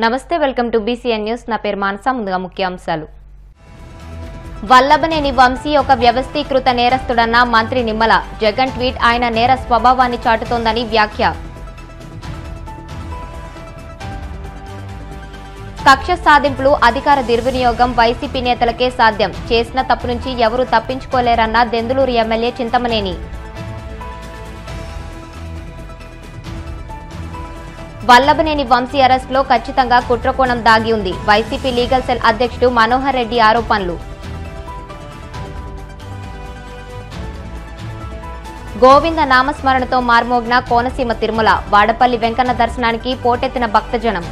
నమస్తే welcome to BCN news నా పేరు మానస ముందుగా ముఖ్యాంశాలు వల్లభనేని వంశీ ఒక వ్యవస్థీకృత నేరస్తుడన్న మంత్రి నిమ్మల జగన్ ట్వీట్ ఆయన నేర స్వభావాన్ని చాటుతోందని వ్యాఖ్య కక్ష సాధింపులు అధికార దుర్వినియోగం వైసీపీ నేతలకే సాధ్యం చేసిన తప్పు నుంచి ఎవరూ తప్పించుకోలేరన్న దెందులూరు ఎమ్మెల్యే చింతమనేని వల్లభనేని వంశీ అరెస్టులో ఖచ్చితంగా కుట్రకోణం దాగి ఉంది వైసీపీ లీగల్ సెల్ అధ్యక్షుడు మనోహర్ రెడ్డి ఆరోపణలు గోవింద నామస్మరణతో మార్మోగ్న కోనసీమ తిరుమల వాడపల్లి వెంకన్న దర్శనానికి పోటెత్తిన భక్తజనం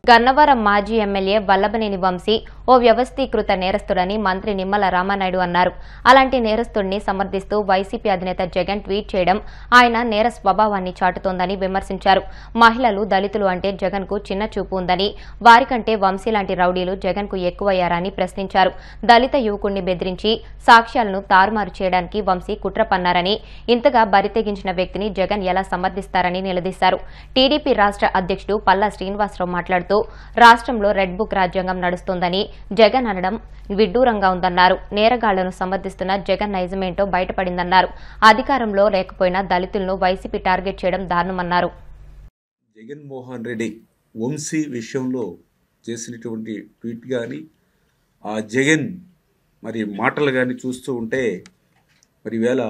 గన్నవరం మాజీ ఎమ్మెల్యే వల్లభనేని వంశీ ఓ వ్యవస్థీకృత నేరస్తుడని మంత్రి నిమ్మల రామానాయుడు అన్నారు. అలాంటి నేరస్తుడిని సమర్థిస్తూ వైసీపీ అధినేత జగన్ ట్వీట్ చేయడం ఆయన నేర స్వభావాన్ని చాటుతోందని విమర్శించారు. మహిళలు, దళితులు అంటే జగన్ కు చిన్న చూపు ఉందని, వారికంటే వంశీ లాంటి రౌడీలు జగన్ కు ఎక్కువయ్యారని ప్రశ్నించారు. దళిత యువకుడిని బెదిరించి సాక్ష్యాలను తారుమారు చేయడానికి వంశీ కుట్ర పన్నారని, ఇంతగా బరితెగించిన వ్యక్తిని జగన్ ఎలా సమర్థిస్తారని నిలదీశారు. టీడీపీ రాష్ట్ర అధ్యక్షుడు పల్లా శ్రీనివాసరావు మాట్లాడుతూ రాష్ట్రంలో రెడ్ బుక్ రాజ్యాంగం నడుస్తోందని జగన్ అనడం విడ్డూరంగా ఉందన్నారు. నేరగాళ్లను సమర్థిస్తున్న జగన్ నైజమేంటో బయటపడిందన్నారు. అధికారంలో లేకపోయినా దళితులను వైసీపీ టార్గెట్ చేయడం దారుణమన్నారు. జగన్మోహన్ రెడ్డి వంశీ విషయంలో చేసినటువంటి ట్వీట్ కానీ ఆ జగన్ మాటలు కానీ చూస్తూ ఉంటే ఈవేళ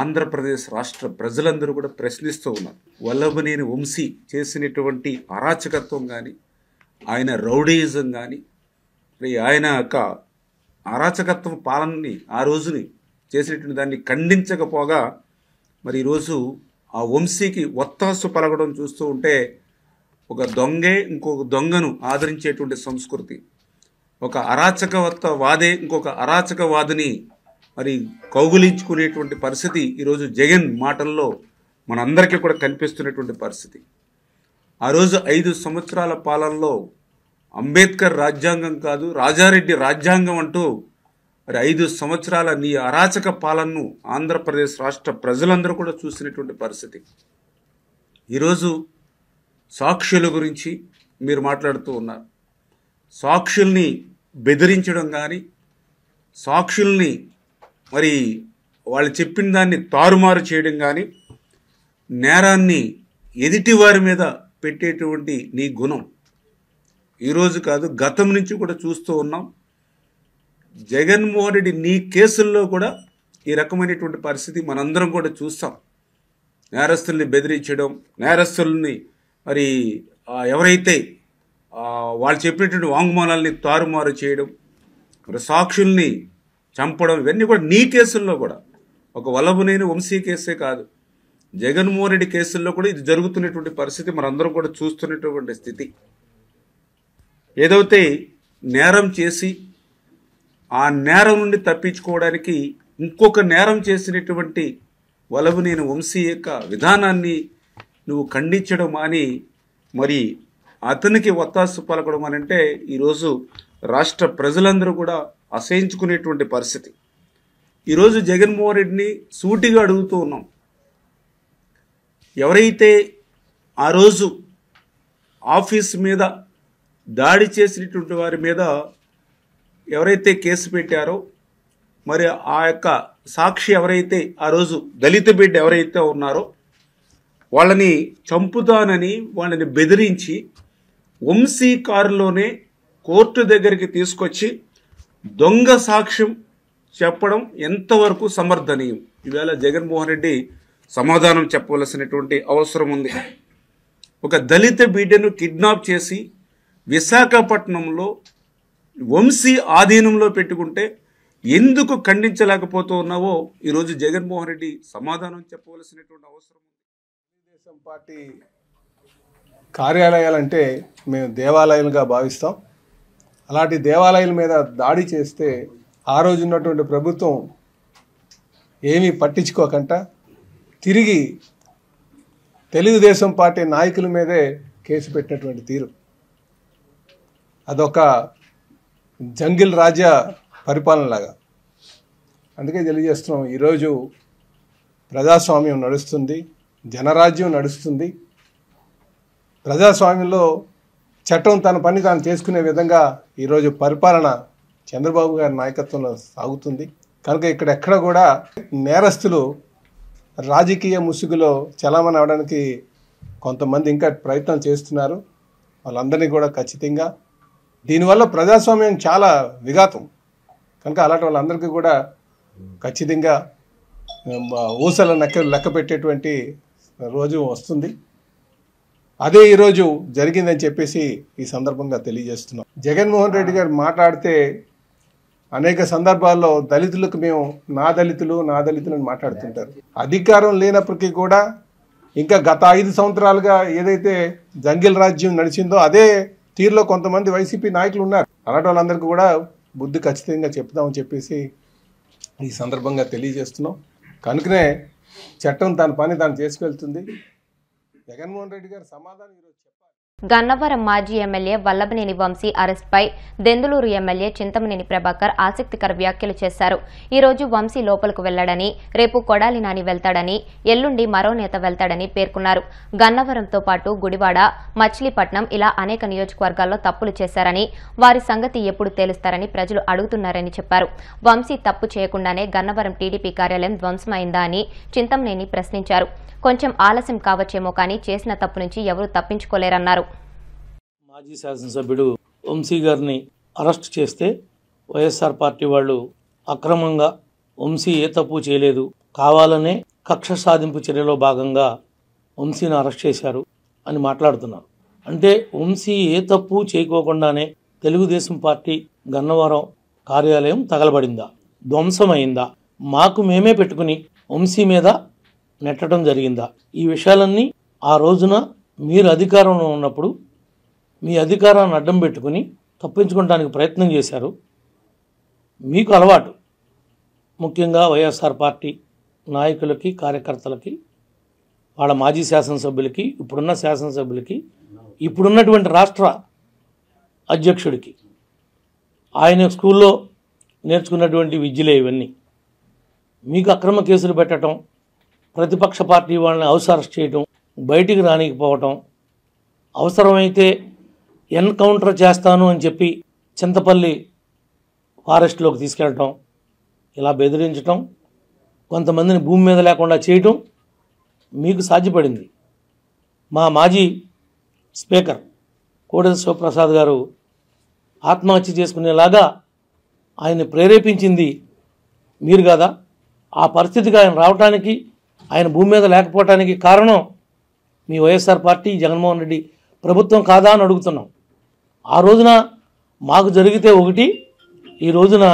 ఆంధ్రప్రదేశ్ రాష్ట్ర ప్రజలందరూ కూడా ప్రశ్నిస్తూ ఉన్నారు. వల్లభనేని వంశీ చేసినటువంటి అరాచకత్వం కానీ, ఆయన రౌడీయిజం కానీ, ఆయన యొక్క అరాచకత్వం పాలనని ఆ రోజుని చేసినటువంటి దాన్ని ఖండించకపోగా ఈరోజు ఆ వంశీకి ఒత్తాసు పలకడం చూస్తూ ఉంటే ఒక దొంగే ఇంకొక దొంగను ఆదరించేటువంటి సంస్కృతి, ఒక అరాచకవాదే ఇంకొక అరాచకవాదిని కౌగులించుకునేటువంటి పరిస్థితి ఈరోజు జగన్ మాటల్లో మనందరికీ కూడా కనిపిస్తున్నటువంటి పరిస్థితి. ఆ రోజు 5 సంవత్సరాల పాలనలో అంబేద్కర్ రాజ్యాంగం కాదు రాజారెడ్డి రాజ్యాంగం అంటూ 5 సంవత్సరాల నీ అరాచక పాలనను ఆంధ్రప్రదేశ్ రాష్ట్ర ప్రజలందరూ కూడా చూసినటువంటి పరిస్థితి. ఈరోజు సాక్షుల గురించి మీరు మాట్లాడుతూ ఉన్నారు. సాక్షుల్ని బెదిరించడం కానీ, సాక్షుల్ని వాళ్ళు చెప్పిన దాన్ని తారుమారు చేయడం కానీ, నేరాన్ని ఎదుటి వారి మీద పెట్టేటువంటి నీ గుణం ఈరోజు కాదు గతం నుంచి కూడా చూస్తూ ఉన్నాం. జగన్మోహన్ రెడ్డి నీ కేసుల్లో కూడా ఈ రకమైనటువంటి పరిస్థితి మనందరం కూడా చూస్తాం. నేరస్తుల్ని బెదిరించడం, నేరస్తుల్ని ఎవరైతే వాళ్ళు చెప్పినటువంటి వాంగ్మూలాల్ని తారుమారు చేయడం, సాక్షుల్ని చంపడం, ఇవన్నీ కూడా నీ కేసుల్లో కూడా, ఒక వల్లభనేని వంశీ కేసే కాదు జగన్మోహన్ రెడ్డి కేసుల్లో కూడా ఇది జరుగుతున్నటువంటి పరిస్థితి మనందరం కూడా చూస్తున్నటువంటి స్థితి. ఏదైతే నేరం చేసి ఆ నేరం నుండి తప్పించుకోవడానికి ఇంకొక నేరం చేసినటువంటి వల్లభనేని వంశీ యొక్క విధానాన్ని నువ్వు ఖండించడం అని అతనికి ఒత్తాసు పలకడం అని అంటే ఈరోజు రాష్ట్ర ప్రజలందరూ కూడా అసహించుకునేటువంటి పరిస్థితి. ఈరోజు జగన్మోహన్ రెడ్డిని సూటిగా అడుగుతూ ఉన్నాం. ఎవరైతే ఆ రోజు ఆఫీస్ మీద దాడి చేసినటువంటి వారి మీద ఎవరైతే కేసు పెట్టారో, ఆ యొక్క సాక్షి ఎవరైతే ఆ రోజు దళిత బిడ్డ ఎవరైతే ఉన్నారో వాళ్ళని చంపుతానని వాళ్ళని బెదిరించి వంశీ కారులోనే కోర్టు దగ్గరికి తీసుకొచ్చి దొంగ సాక్ష్యం చెప్పడం ఎంతవరకు సమర్థనీయం? ఈవేళ జగన్మోహన్ రెడ్డి సమాధానం చెప్పవలసినటువంటి అవసరం ఉంది. ఒక దళిత బిడ్డను కిడ్నాప్ చేసి విశాఖపట్నంలో వంశీ ఆధీనంలో పెట్టుకుంటే ఎందుకు ఖండించలేకపోతూ ఉన్నావో ఈరోజు జగన్మోహన్ రెడ్డి సమాధానం చెప్పవలసినటువంటి అవసరం ఉంది. తెలుగుదేశం పార్టీ కార్యాలయాలంటే మేము దేవాలయాలుగా భావిస్తాం. అలాంటి దేవాలయాల మీద దాడి చేస్తే ఆ రోజు ఉన్నటువంటి ప్రభుత్వం ఏమీ పట్టించుకోకుండా తిరిగి తెలుగుదేశం పార్టీ నాయకుల మీదే కేసు పెట్టినటువంటి తీరు, అదొక జంగిల్ రాజ్య పరిపాలనలాగా. అందుకే తెలియజేస్తున్నాం, ఈరోజు ప్రజాస్వామ్యం నడుస్తుంది, జనరాజ్యం నడుస్తుంది. ప్రజాస్వామ్యంలో చట్టం తన పని తాను చేసుకునే విధంగా ఈరోజు పరిపాలన చంద్రబాబు గారి నాయకత్వంలో సాగుతుంది. కనుక ఇక్కడ ఎక్కడ కూడా నేరస్తులు రాజకీయ ముసుగులో చలామణి అవడానికి కొంతమంది ఇంకా ప్రయత్నం చేస్తున్నారు. వాళ్ళందరినీ కూడా ఖచ్చితంగా దీనివల్ల ప్రజాస్వామ్యం చాలా విఘాతం. కనుక అలాంటి వాళ్ళందరికీ కూడా ఖచ్చితంగా ఊసల లెక్క పెట్టేటువంటి రోజు వస్తుంది. అదే ఈరోజు జరిగిందని చెప్పేసి ఈ సందర్భంగా తెలియజేస్తున్నాం. జగన్మోహన్ రెడ్డి గారు మాట్లాడితే అనేక సందర్భాల్లో దళితులకు మేము నా దళితులు అని మాట్లాడుతుంటారు. అధికారం లేనప్పటికీ కూడా ఇంకా గత 5 సంవత్సరాలుగా ఏదైతే జంగిల్ రాజ్యం నడిచిందో అదే తీరులో కొంతమంది వైసీపీ నాయకులు ఉన్నారు. అలాంటి వాళ్ళందరికీ కూడా బుద్ధి ఖచ్చితంగా చెప్తామని చెప్పేసి ఈ సందర్భంగా తెలియజేస్తున్నాం. కనుకనే చట్టం తన పని తాను చేసుకెళ్తుంది. జగన్మోహన్ రెడ్డి గారు సమాధానం ఈరోజు చెప్పాలి. గన్నవరం మాజీ ఎమ్మెల్యే వల్లభనేని వంశీ అరెస్ట్పై దెందులూరు ఎమ్మెల్యే చింతమనేని ప్రభాకర్ ఆసక్తికర వ్యాఖ్యలు చేశారు. ఈ రోజు వంశీ లోపలకు వెళ్లాడని, రేపు కొడాలి నాని వెళ్తాడని, ఎల్లుండి మరో నేత వెళ్తాడని పేర్కొన్నారు. గన్నవరంతో పాటు గుడివాడ, మచిలీపట్నం ఇలా అనేక నియోజకవర్గాల్లో తప్పులు చేశారని, వారి సంగతి ఎప్పుడు తేలుస్తారని ప్రజలు అడుగుతున్నారని చెప్పారు. వంశీ తప్పు చేయకుండానే గన్నవరం టీడీపీ కార్యాలయం ధ్వంసమైందా అని చింతమనేని ప్రశ్నించారు. కొంచెం ఆలస్యం కావచ్చేమో కానీ చేసిన తప్పు నుంచి ఎవరూ తప్పించుకోలేరన్నారు. మాజీ శాసనసభ్యుడు వంశీ గారిని అరెస్ట్ చేస్తే వైఎస్ఆర్ పార్టీ వాళ్ళు అక్రమంగా వంశీ ఏ తప్పు చేయలేదు, కావాలనే కక్ష సాధింపు చర్యలో భాగంగా వంశీని అరెస్ట్ చేశారు అని మాట్లాడుతున్నారు. అంటే వంశీ ఏ తప్పు చేయకోకుండానే తెలుగుదేశం పార్టీ గన్నవరం కార్యాలయం తగలబడిందా, ధ్వంసమైందా, మాకు మేమే పెట్టుకుని వంశీ మీద నెట్టడం జరిగిందా? ఈ విషయాలన్నీ ఆ రోజున మీరు అధికారంలో ఉన్నప్పుడు మీ అధికారాన్ని అడ్డం పెట్టుకుని తప్పించుకోవడానికి ప్రయత్నం చేశారు. మీకు అలవాటు, ముఖ్యంగా వైఎస్ఆర్ పార్టీ నాయకులకి, కార్యకర్తలకి, వాళ్ళ మాజీ శాసనసభ్యులకి, ఇప్పుడున్న శాసనసభ్యులకి, ఇప్పుడున్నటువంటి రాష్ట్ర అధ్యక్షుడికి ఆయన స్కూల్లో నేర్చుకున్నటువంటి విద్యలే ఇవన్నీ. మీకు అక్రమ కేసులు పెట్టడం, ప్రతిపక్ష పార్టీ వాళ్ళని హౌస్ అరెస్ట్ చేయటం, బయటికి రానికపోవటం, అవసరమైతే ఎన్కౌంటర్ చేస్తాను అని చెప్పి చింతపల్లి ఫారెస్ట్లోకి తీసుకెళ్ళటం, ఇలా బెదిరించటం, కొంతమందిని భూమి మీద లేకుండా చేయటం మీకు సాధ్యపడింది. మా మాజీ స్పీకర్ కోడెల శివప్రసాద్ గారు ఆత్మహత్య చేసుకునేలాగా ఆయన్ని ప్రేరేపించింది మీరు కదా. ఆ పరిస్థితికి ఆయన రావటానికి, ఆయన భూమి మీద లేకపోవటానికి కారణం మీ వైఎస్ఆర్ పార్టీ, జగన్మోహన్ రెడ్డి ప్రభుత్వం కాదా అని అడుగుతున్నాం. ఆ రోజున మాకు జరిగితే ఒకటి, ఈ రోజున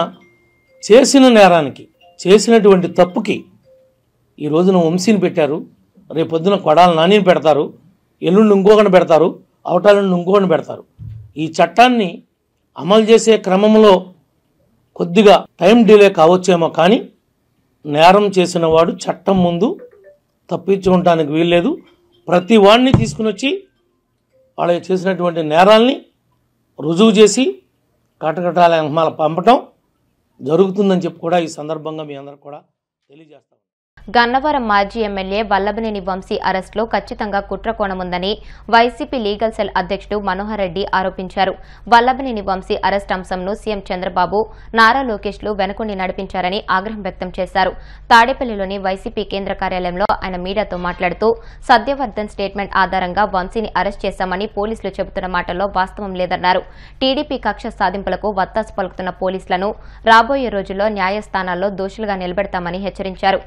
చేసిన నేరానికి, చేసినటువంటి తప్పుకి ఈ రోజున వంశీని పెట్టారు, రేపొద్దున కొడాలి నానిని పెడతారు, ఎల్లుండి ఇంకొకరిని పెడతారు, అవటాలను ఇంకొకరిని పెడతారు. ఈ చట్టాన్ని అమలు చేసే క్రమంలో కొద్దిగా టైం డిలే కావచ్చేమో కానీ నేరం చేసిన వాడు చట్టం ముందు తప్పించుకోవటానికి వీల్లేదు. ప్రతి వాడిని తీసుకుని వచ్చి వాళ్ళకి చేసినటువంటి నేరాల్ని రుజువు చేసి కటకటాల పంపటం జరుగుతుందని చెప్పి కూడా ఈ సందర్భంగా మీ అందరికి కూడా తెలియజేస్తాం. గన్నవరం మాజీ ఎమ్మెల్యే వల్లభనేని వంశీ అరెస్టులో ఖచ్చితంగా కుట్ర కోణముందని వైసీపీ లీగల్ సెల్ అధ్యక్షుడు మనోహర్ రెడ్డి ఆరోపించారు. వల్లభనేని వంశీ అరెస్ట్ అంశంను సీఎం చంద్రబాబు, నారా లోకేష్లు వెనుకుండి నడిపించారని ఆగ్రహం వ్యక్తం చేశారు. తాడేపల్లిలోని వైసీపీ కేంద్ర కార్యాలయంలో ఆయన మీడియాతో మాట్లాడుతూ సత్యవర్ధన్ స్టేట్మెంట్ ఆధారంగా వంశీని అరెస్ట్ చేశామని పోలీసులు చెబుతున్న మాటల్లో వాస్తవం లేదన్నారు. టీడీపీ కక్ష సాధింపులకు వత్తాసు పలుకుతున్న పోలీసులను రాబోయే రోజుల్లో న్యాయస్థానాల్లో దోషులుగా నిలబెడతామని హెచ్చరించారు.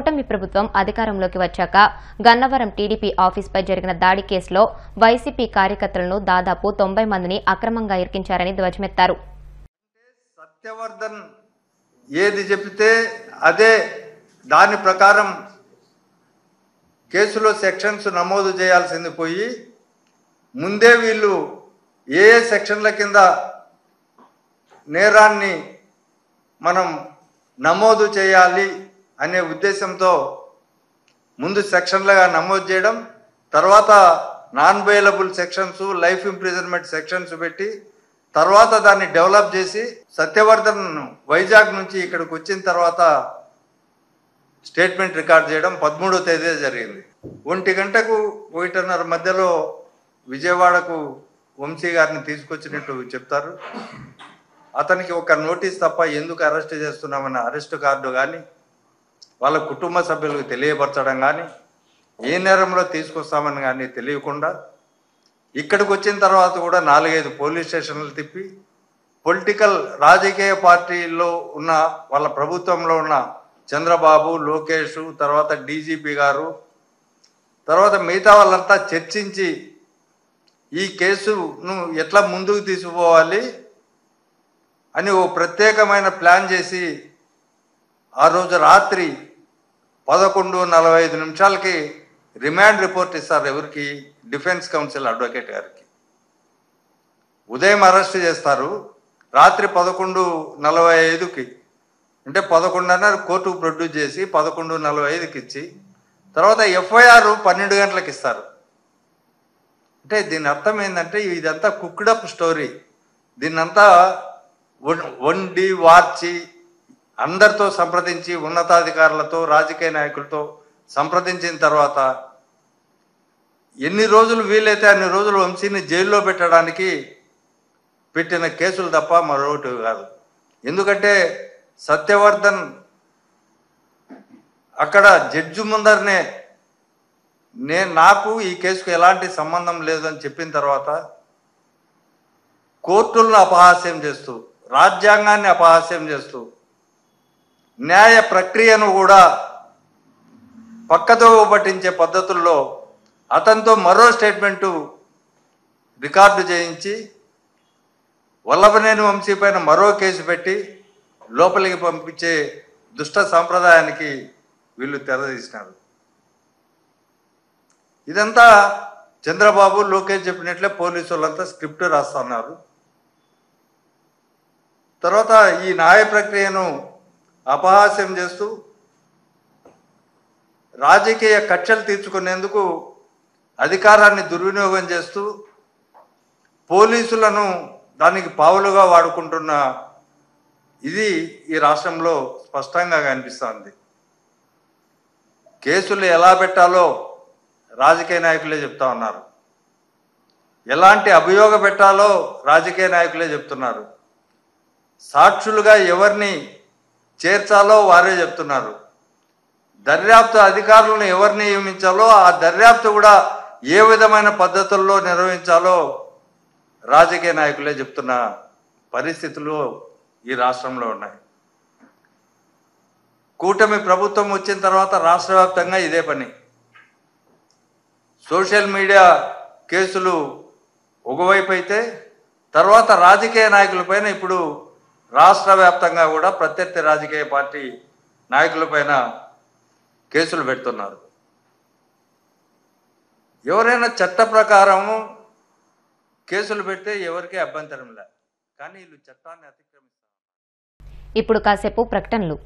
కూటమి ప్రభుత్వం అధికారంలోకి వచ్చాక గన్నవరం టీడీపీ ఆఫీస్పై జరిగిన దాడి కేసులో వైసీపీ కార్యకర్తలను దాదాపు 90 మందిని అక్రమంగా ఇరికించారని ధ్వజమెత్తారు. సత్యవర్ధన్ ఏది చెబితే అదే దాని ప్రకారం కేసులో సెక్షన్స్ నమోదు చేయాల్సింది పోయి ముందే వీళ్ళు ఏ సెక్షన్ల కింద నేరాన్ని మనం నమోదు చేయాలి అనే ఉద్దేశంతో ముందు సెక్షన్లుగా నమోదు చేయడం, తర్వాత non bailable sections, life imprisonment sections పెట్టి తర్వాత దాన్ని డెవలప్ చేసి సత్యవర్ధన్ వైజాగ్ నుంచి ఇక్కడికి వచ్చిన తర్వాత స్టేట్మెంట్ రికార్డ్ చేయడం 13వ తేదీ జరిగింది. 1 గంటకు 1:30 మధ్యలో విజయవాడకు వంశీ గారిని తీసుకొచ్చినట్టు చెప్తారు. అతనికి ఒక నోటీస్ తప్ప ఎందుకు అరెస్ట్ చేస్తున్నామన్న అరెస్ట్ కార్డు కానీ వాళ్ళ కుటుంబ సభ్యులకు తెలియపరచడం కానీ ఏ నేరంలో తీసుకొస్తామని కానీ తెలియకుండా ఇక్కడికి వచ్చిన తర్వాత కూడా 4-5 పోలీస్ స్టేషన్లు తిప్పి పొలిటికల్ రాజకీయ పార్టీల్లో ఉన్న వాళ్ళ ప్రభుత్వంలో ఉన్న చంద్రబాబు, లోకేష్, తర్వాత డీజీపీ గారు, తర్వాత మిగతా వాళ్ళంతా చర్చించి ఈ కేసును ఎట్లా ముందుకు తీసుకుపోవాలి అని ఓ ప్రత్యేకమైన ప్లాన్ చేసి ఆ రోజు రాత్రి 11:45 రిమాండ్ రిపోర్ట్ ఇస్తారు. ఎవరికి? డిఫెన్స్ కౌన్సిల్ అడ్వకేట్ గారికి. ఉదయం అరెస్ట్ చేస్తారు, రాత్రి 11:45 అంటే 11:30 కోర్టుకు ప్రొడ్యూస్ చేసి 11:45 ఇచ్చి తర్వాత ఎఫ్ఐఆర్ 12 గంటలకు ఇస్తారు. అంటే దీని అర్థం ఏంటంటే ఇదంతా కుక్డప్ స్టోరీ. దీన్నంతా వండి వార్చి అందరితో సంప్రదించి ఉన్నతాధికారులతో రాజకీయ నాయకులతో సంప్రదించిన తర్వాత ఎన్ని రోజులు వీలైతే అన్ని రోజులు వంశీని జైల్లో పెట్టడానికి పెట్టిన కేసులు తప్ప మరొకటి కాదు. ఎందుకంటే సత్యవర్ధన్ అక్కడ జడ్జి ముందరనే నాకు ఈ కేసుకు ఎలాంటి సంబంధం లేదని చెప్పిన తర్వాత కోర్టులను అపహాస్యం చేస్తూ, రాజ్యాంగాన్ని అపహాస్యం చేస్తూ, న్యాయ ప్రక్రియను కూడా పక్కతో పట్టించే పద్ధతుల్లో అతనితో మరో స్టేట్మెంటు రికార్డు చేయించి వల్లభనేని వంశీ పైన మరో కేసు పెట్టి లోపలికి పంపించే దుష్ట సాంప్రదాయానికి వీళ్ళు తెరదీసినారు. ఇదంతా చంద్రబాబు, లోకేష్ చెప్పినట్లే పోలీసు వాళ్ళంతా స్క్రిప్ట్ రాస్తున్నారు. తర్వాత ఈ న్యాయ ప్రక్రియను అపహాస్యం చేస్తూ రాజకీయ కక్షలు తీర్చుకునేందుకు అధికారాన్ని దుర్వినియోగం చేస్తూ పోలీసులను దానికి పావులుగా వాడుకుంటున్న ఇది ఈ రాష్ట్రంలో స్పష్టంగా కనిపిస్తోంది. కేసులు ఎలా పెట్టాలో రాజకీయ నాయకులే చెప్తా ఉన్నారు, ఎలాంటి అభియోగ పెట్టాలో రాజకీయ నాయకులే చెప్తున్నారు, సాక్షులుగా ఎవరిని చేర్చాలో వారే చెప్తున్నారు, దర్యాప్తు అధికారులను ఎవరిని నియమించాలో ఆ దర్యాప్తు కూడా ఏ విధమైన పద్ధతుల్లో నిర్వహించాలో రాజకీయ నాయకులే చెప్తున్న పరిస్థితులు ఈ రాష్ట్రంలో ఉన్నాయి. కూటమి ప్రభుత్వం వచ్చిన తర్వాత రాష్ట్ర వ్యాప్తంగా ఇదే పని. సోషల్ మీడియా కేసులు ఒకవైపు అయితే తర్వాత రాజకీయ నాయకులపైన ఇప్పుడు రాష్ట్ర వ్యాప్తంగా కూడా ప్రత్యర్థి రాజకీయ పార్టీ నాయకులపైన కేసులు పెడుతున్నారు. ఎవరైనా చట్ట ప్రకారము కేసులు పెడితే ఎవరికీ అభ్యంతరం లేదు, కానీ వీళ్ళు చట్టాన్ని అతిక్రమిస్తారు. ఇప్పుడు కాసేపు ప్రకటనలు.